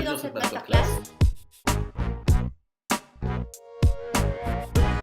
Bienvenue dans cette masterclass.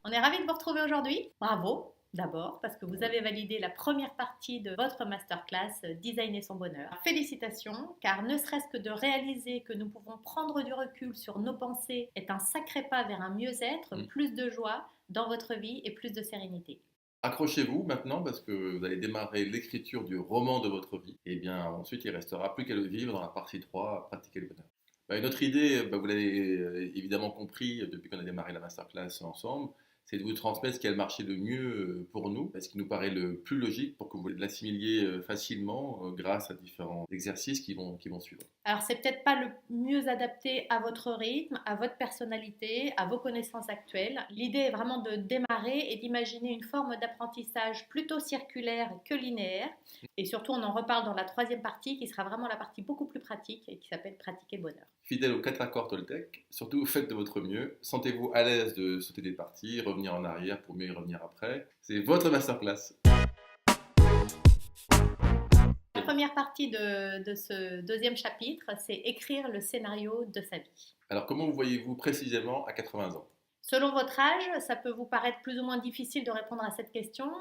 On est ravis de vous retrouver aujourd'hui. Bravo d'abord parce que vous avez validé la première partie de votre masterclass Designer son bonheur. Félicitations, car ne serait-ce que de réaliser que nous pouvons prendre du recul sur nos pensées est un sacré pas vers un mieux-être, plus de joie dans votre vie et plus de sérénité. Accrochez-vous maintenant parce que vous allez démarrer l'écriture du roman de votre vie. Et bien ensuite, il ne restera plus qu'à le vivre dans la partie 3, pratiquer le bonheur. Notre idée, vous l'avez évidemment compris depuis qu'on a démarré la masterclass ensemble, c'est de vous transmettre ce qui a marché le mieux pour nous, ce qui nous paraît le plus logique pour que vous l'assimiliez facilement grâce à différents exercices qui vont suivre. Alors, c'est peut-être pas le mieux adapté à votre rythme, à votre personnalité, à vos connaissances actuelles. L'idée est vraiment de démarrer et d'imaginer une forme d'apprentissage plutôt circulaire que linéaire. Et surtout, on en reparle dans la troisième partie qui sera vraiment la partie beaucoup plus pratique et qui s'appelle Pratiquer le bonheur. Fidèle aux 4 accords Toltec, surtout faites de votre mieux. Sentez-vous à l'aise de sauter des parties, revenir en arrière pour mieux y revenir après. C'est votre masterclass. La première partie de ce deuxième chapitre, c'est écrire le scénario de sa vie. Alors, comment vous voyez-vous précisément à 80 ans ? Selon votre âge, ça peut vous paraître plus ou moins difficile de répondre à cette question.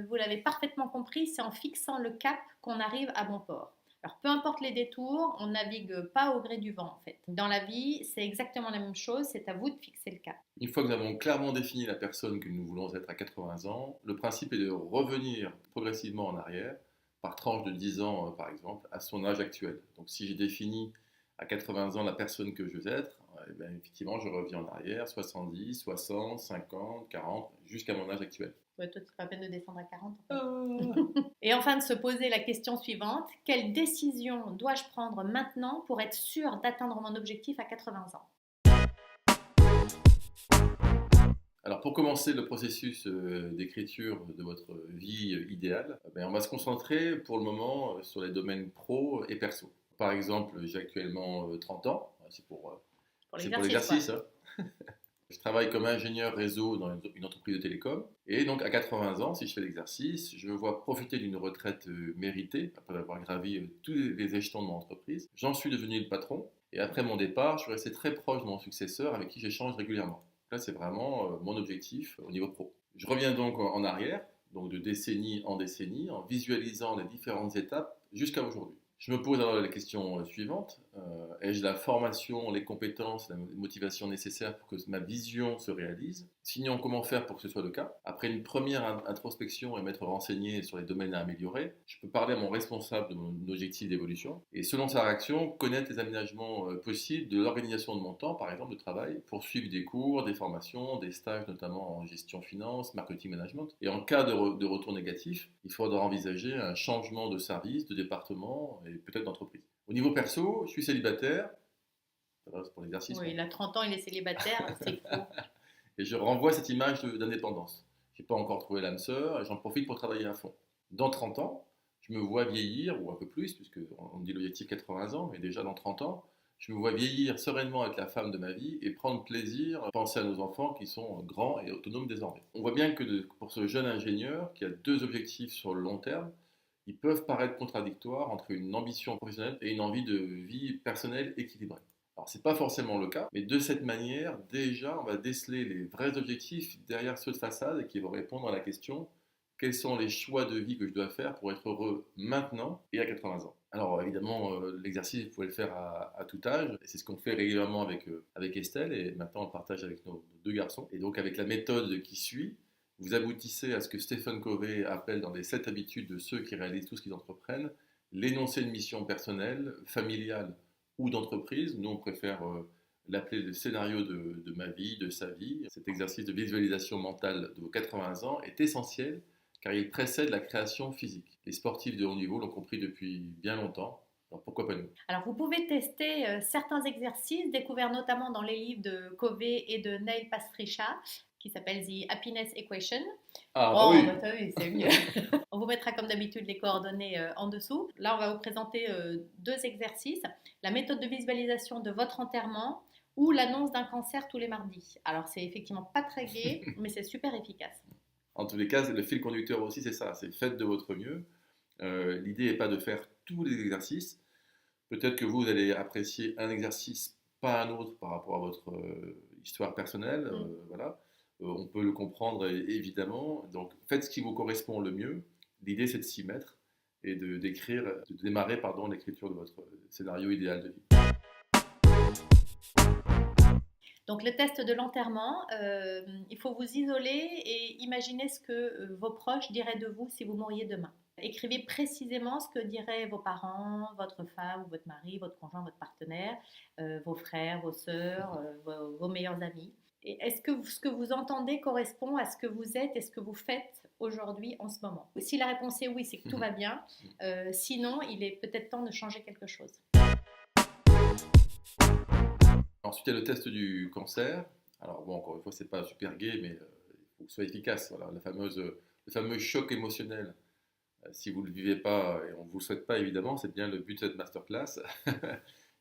Vous l'avez parfaitement compris, c'est en fixant le cap qu'on arrive à bon port. Alors, peu importe les détours, on ne navigue pas au gré du vent, en fait. Dans la vie, c'est exactement la même chose, c'est à vous de fixer le cap. Une fois que nous avons clairement défini la personne que nous voulons être à 80 ans, le principe est de revenir progressivement en arrière, par tranche de 10 ans par exemple, à son âge actuel. Donc si j'ai défini à 80 ans la personne que je veux être, effectivement je reviens en arrière, 70, 60, 50, 40, jusqu'à mon âge actuel. Ouais, toi, c'est pas la peine de descendre à 40. Et enfin, de se poser la question suivante, quelle décision dois-je prendre maintenant pour être sûr d'atteindre mon objectif à 80 ans ? Alors pour commencer le processus d'écriture de votre vie idéale, on va se concentrer pour le moment sur les domaines pro et perso. Par exemple, j'ai actuellement 30 ans, c'est pour l'exercice. Je travaille comme ingénieur réseau dans une entreprise de télécom. Et donc à 80 ans, si je fais l'exercice, je me vois profiter d'une retraite méritée après avoir gravi tous les échelons de mon entreprise. J'en suis devenu le patron. Et après mon départ, je suis resté très proche de mon successeur avec qui j'échange régulièrement. Là, c'est vraiment mon objectif au niveau pro. Je reviens donc en arrière, donc de décennie en décennie, en visualisant les différentes étapes jusqu'à aujourd'hui. Je me pose alors la question suivante. Ai-je la formation, les compétences, la motivation nécessaire pour que ma vision se réalise ? Sinon, comment faire pour que ce soit le cas ? Après une première introspection et m'être renseigné sur les domaines à améliorer, je peux parler à mon responsable de mon objectif d'évolution et selon sa réaction, connaître les aménagements possibles de l'organisation de mon temps, par exemple de travail, pour suivre des cours, des formations, des stages notamment en gestion finance, marketing management. Et en cas de retour négatif, il faudra envisager un changement de service, de département et peut-être d'entreprise. Au niveau perso, je suis célibataire. C'est pour l'exercice. Oui, il a 30 ans, il est célibataire, c'est faux. Et je renvoie cette image d'indépendance. Je n'ai pas encore trouvé l'âme sœur et j'en profite pour travailler à fond. Dans 30 ans, je me vois vieillir, ou un peu plus, puisqu'on dit l'objectif 80 ans, mais déjà dans 30 ans, je me vois vieillir sereinement avec la femme de ma vie et prendre plaisir à penser à nos enfants qui sont grands et autonomes désormais. On voit bien que pour ce jeune ingénieur qui a 2 objectifs sur le long terme, ils peuvent paraître contradictoires entre une ambition professionnelle et une envie de vie personnelle équilibrée. Alors, ce n'est pas forcément le cas, mais de cette manière, déjà, on va déceler les vrais objectifs derrière ceux de façade et qui vont répondre à la question quels sont les choix de vie que je dois faire pour être heureux maintenant et à 80 ans. Alors, évidemment, l'exercice, vous pouvez le faire à tout âge, et c'est ce qu'on fait régulièrement avec Estelle, et maintenant on le partage avec nos 2 garçons. Et donc, avec la méthode qui suit, vous aboutissez à ce que Stephen Covey appelle dans les 7 habitudes de ceux qui réalisent tout ce qu'ils entreprennent, l'énoncé de mission personnelle, familiale ou d'entreprise. Nous, on préfère l'appeler le scénario de ma vie, de sa vie. Cet exercice de visualisation mentale de vos 80 ans est essentiel car il précède la création physique. Les sportifs de haut niveau l'ont compris depuis bien longtemps. Alors pourquoi pas nous ? Alors vous pouvez tester certains exercices découverts notamment dans les livres de Covey et de Neil Pasricha qui s'appelle The Happiness Equation. Oui. Bah t'as vu, c'est mieux. On vous mettra comme d'habitude les coordonnées en dessous. Là, on va vous présenter 2 exercices. La méthode de visualisation de votre enterrement ou l'annonce d'un cancer tous les mardis. Alors, c'est effectivement pas très gai, mais c'est super efficace. En tous les cas, le fil conducteur aussi, c'est ça. C'est faites de votre mieux. L'idée n'est pas de faire tous les exercices. Peut-être que vous allez apprécier un exercice, pas un autre par rapport à votre histoire personnelle. Voilà. On peut le comprendre évidemment. Donc faites ce qui vous correspond le mieux. L'idée c'est de s'y mettre et de démarrer pardon, l'écriture de votre scénario idéal de vie. Donc le test de l'enterrement, il faut vous isoler et imaginer ce que vos proches diraient de vous si vous mouriez demain. Écrivez précisément ce que diraient vos parents, votre femme, votre mari, votre conjoint, votre partenaire, vos frères, vos sœurs, vos meilleurs amis. Et est-ce que ce que vous entendez correspond à ce que vous êtes et ce que vous faites aujourd'hui en ce moment? Si la réponse est oui, c'est que tout va bien. Sinon, il est peut-être temps de changer quelque chose. Ensuite, il y a le test du cancer. Alors bon, encore une fois, c'est pas super gai, mais il faut que ce soit efficace. Voilà, le fameux choc émotionnel. Si vous ne le vivez pas, et on ne vous le souhaite pas évidemment, c'est bien le but de cette masterclass,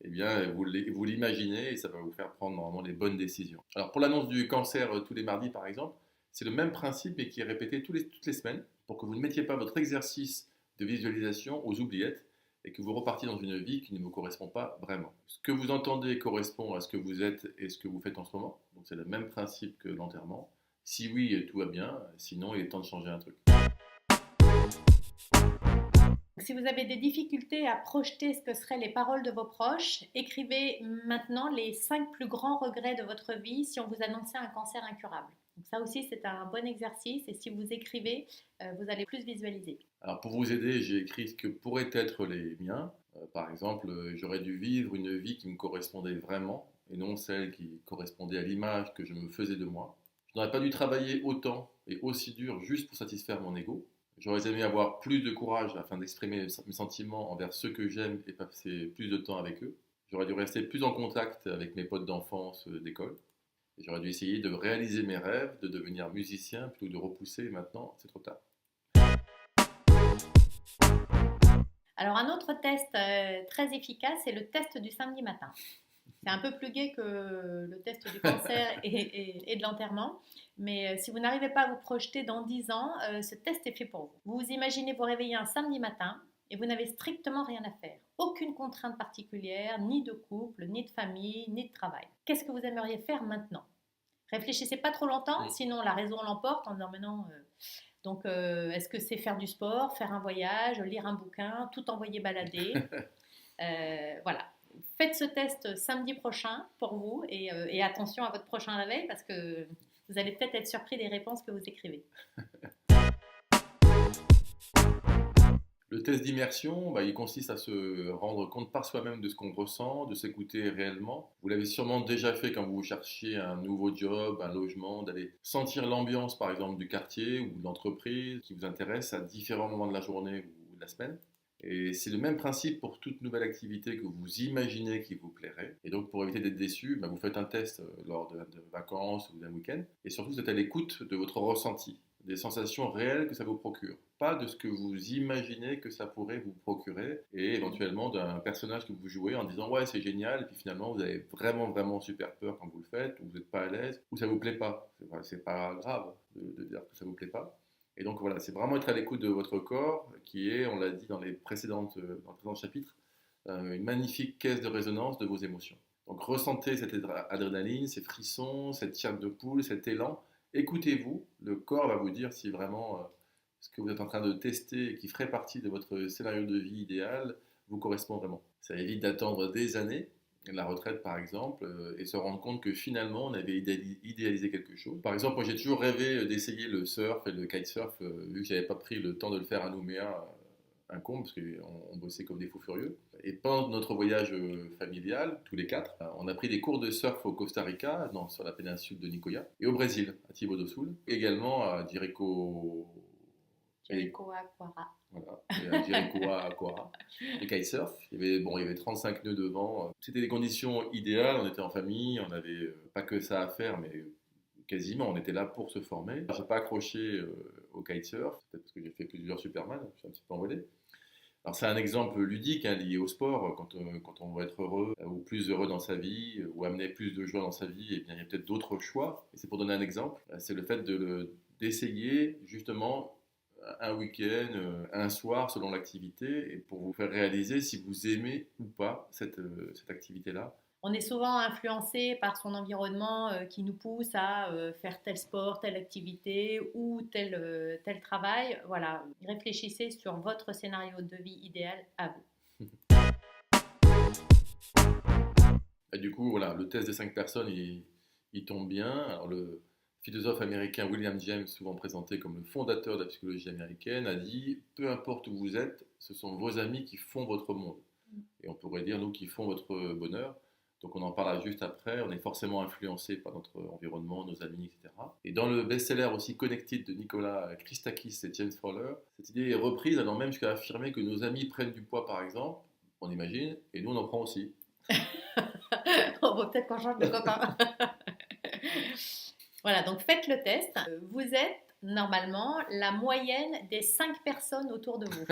eh bien vous l'imaginez et ça va vous faire prendre normalement les bonnes décisions. Alors pour l'annonce du cancer tous les mardis par exemple, c'est le même principe mais qui est répété toutes les semaines pour que vous ne mettiez pas votre exercice de visualisation aux oubliettes et que vous repartiez dans une vie qui ne vous correspond pas vraiment. Ce que vous entendez correspond à ce que vous êtes et ce que vous faites en ce moment, donc c'est le même principe que l'enterrement. Si oui, tout va bien, sinon il est temps de changer un truc. Si vous avez des difficultés à projeter ce que seraient les paroles de vos proches, écrivez maintenant les 5 plus grands regrets de votre vie si on vous annonçait un cancer incurable. Donc ça aussi, c'est un bon exercice et si vous écrivez, vous allez plus visualiser. Alors pour vous aider, j'ai écrit ce que pourraient être les miens. Par exemple, j'aurais dû vivre une vie qui me correspondait vraiment et non celle qui correspondait à l'image que je me faisais de moi. Je n'aurais pas dû travailler autant et aussi dur juste pour satisfaire mon ego. J'aurais aimé avoir plus de courage afin d'exprimer mes sentiments envers ceux que j'aime et passer plus de temps avec eux. J'aurais dû rester plus en contact avec mes potes d'enfance, d'école. Et j'aurais dû essayer de réaliser mes rêves, de devenir musicien plutôt que de repousser. Maintenant, c'est trop tard. Alors un autre test très efficace, c'est le test du samedi matin. C'est un peu plus gai que le test du cancer et de l'enterrement. Mais si vous n'arrivez pas à vous projeter dans 10 ans, ce test est fait pour vous. Vous vous imaginez vous réveiller un samedi matin et vous n'avez strictement rien à faire. Aucune contrainte particulière, ni de couple, ni de famille, ni de travail. Qu'est-ce que vous aimeriez faire maintenant? Réfléchissez pas trop longtemps, sinon la raison l'emporte en disant mais non. Donc est-ce que c'est faire du sport, faire un voyage, lire un bouquin, tout envoyer balader? Voilà. Faites ce test samedi prochain pour vous et attention à votre prochain réveil parce que vous allez peut-être être surpris des réponses que vous écrivez. Le test d'immersion, il consiste à se rendre compte par soi-même de ce qu'on ressent, de s'écouter réellement. Vous l'avez sûrement déjà fait quand vous cherchiez un nouveau job, un logement, d'aller sentir l'ambiance par exemple du quartier ou de l'entreprise qui vous intéresse à différents moments de la journée ou de la semaine. Et c'est le même principe pour toute nouvelle activité que vous imaginez qui vous plairait. Et donc pour éviter d'être déçu, vous faites un test lors de vacances ou d'un week-end. Et surtout, vous êtes à l'écoute de votre ressenti, des sensations réelles que ça vous procure. Pas de ce que vous imaginez que ça pourrait vous procurer et éventuellement d'un personnage que vous jouez en disant ouais c'est génial et puis finalement vous avez vraiment super peur quand vous le faites ou vous n'êtes pas à l'aise ou ça vous plaît pas. C'est pas grave de dire que ça vous plaît pas. Et donc voilà, c'est vraiment être à l'écoute de votre corps, qui est, on l'a dit dans le précédent chapitre, une magnifique caisse de résonance de vos émotions. Donc ressentez cette adrénaline, ces frissons, cette chair de poule, cet élan. Écoutez-vous, le corps va vous dire si vraiment ce que vous êtes en train de tester et qui ferait partie de votre scénario de vie idéal vous correspond vraiment. Ça évite d'attendre des années, la retraite par exemple, et se rendre compte que finalement on avait idéalisé quelque chose. Par exemple, moi j'ai toujours rêvé d'essayer le surf et le kitesurf, vu que j'avais pas pris le temps de le faire à Nouméa, un con, parce qu'on bossait comme des fous furieux. Et pendant notre voyage familial, tous les quatre, on a pris des cours de surf au Costa Rica, sur la péninsule de Nicoya, et au Brésil, à Tibo do Sul, également à Jericoacoara. Voilà, et à Jericoacoara, le kitesurf. Il y avait 35 nœuds de vent. C'était des conditions idéales, on était en famille, on n'avait pas que ça à faire, mais quasiment, on était là pour se former. Je n'ai pas accroché au kitesurf, peut-être parce que j'ai fait plusieurs Superman, je suis un petit peu envolé. Alors c'est un exemple ludique lié au sport, quand on veut être heureux ou plus heureux dans sa vie ou amener plus de joie dans sa vie, eh bien, il y a peut-être d'autres choix. Et c'est pour donner un exemple, c'est le fait d'essayer justement un week-end, un soir, selon l'activité, et pour vous faire réaliser si vous aimez ou pas cette activité-là. On est souvent influencé par son environnement qui nous pousse à faire tel sport, telle activité ou tel travail. Voilà, réfléchissez sur votre scénario de vie idéal à vous. Et du coup, voilà, le test des 5 personnes, il tombe bien. Alors, le philosophe américain William James, souvent présenté comme le fondateur de la psychologie américaine, a dit: peu importe où vous êtes, ce sont vos amis qui font votre monde. Et on pourrait dire, nous, qui font votre bonheur. Donc, on en parlera juste après. On est forcément influencé par notre environnement, nos amis, etc. Et dans le best-seller aussi Connected de Nicolas Christakis et James Fowler, cette idée est reprise, allant même jusqu'à affirmer que nos amis prennent du poids, par exemple, on imagine, et nous, on en prend aussi. On va peut-être qu'on change de copain. Voilà, donc faites le test. Vous êtes normalement la moyenne des 5 personnes autour de vous.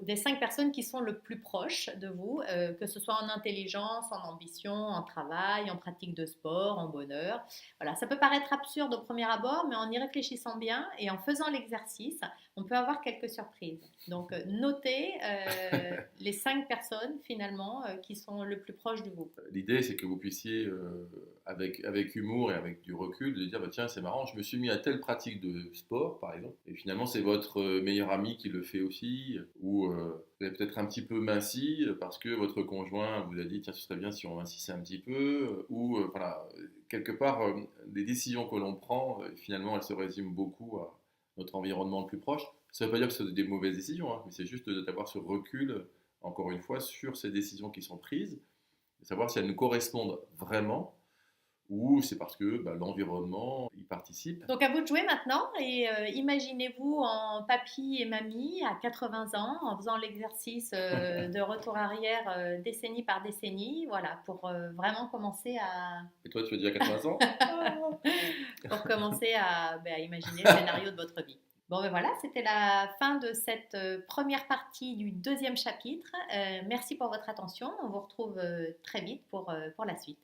Des 5 personnes qui sont le plus proches de vous, que ce soit en intelligence, en ambition, en travail, en pratique de sport, en bonheur. Voilà, ça peut paraître absurde au premier abord, mais en y réfléchissant bien et en faisant l'exercice, on peut avoir quelques surprises. Donc, notez les 5 personnes finalement qui sont le plus proches de vous. L'idée, c'est que vous puissiez, avec humour et avec du recul, de dire bah, tiens, c'est marrant, je me suis mis à telle pratique de sport, par exemple, et finalement, c'est votre meilleur ami qui le fait aussi, ou vous avez peut-être un petit peu minci parce que votre conjoint vous a dit tiens, ce serait bien si on mincissait un petit peu, ou voilà, quelque part, les décisions que l'on prend, finalement, elles se résument beaucoup à notre environnement le plus proche. Ça ne veut pas dire que ce sont des mauvaises décisions, hein, mais c'est juste d'avoir ce recul, encore une fois, sur ces décisions qui sont prises, de savoir si elles nous correspondent vraiment ou c'est parce que bah, l'environnement y participe. Donc à vous de jouer maintenant et imaginez-vous en papy et mamie à 80 ans en faisant l'exercice de retour arrière décennie par décennie, voilà, pour vraiment commencer à... Et toi, tu veux dire à 80 ans? pour commencer à imaginer le scénario de votre vie. Bon ben voilà, c'était la fin de cette première partie du deuxième chapitre. Merci pour votre attention, on vous retrouve très vite pour la suite.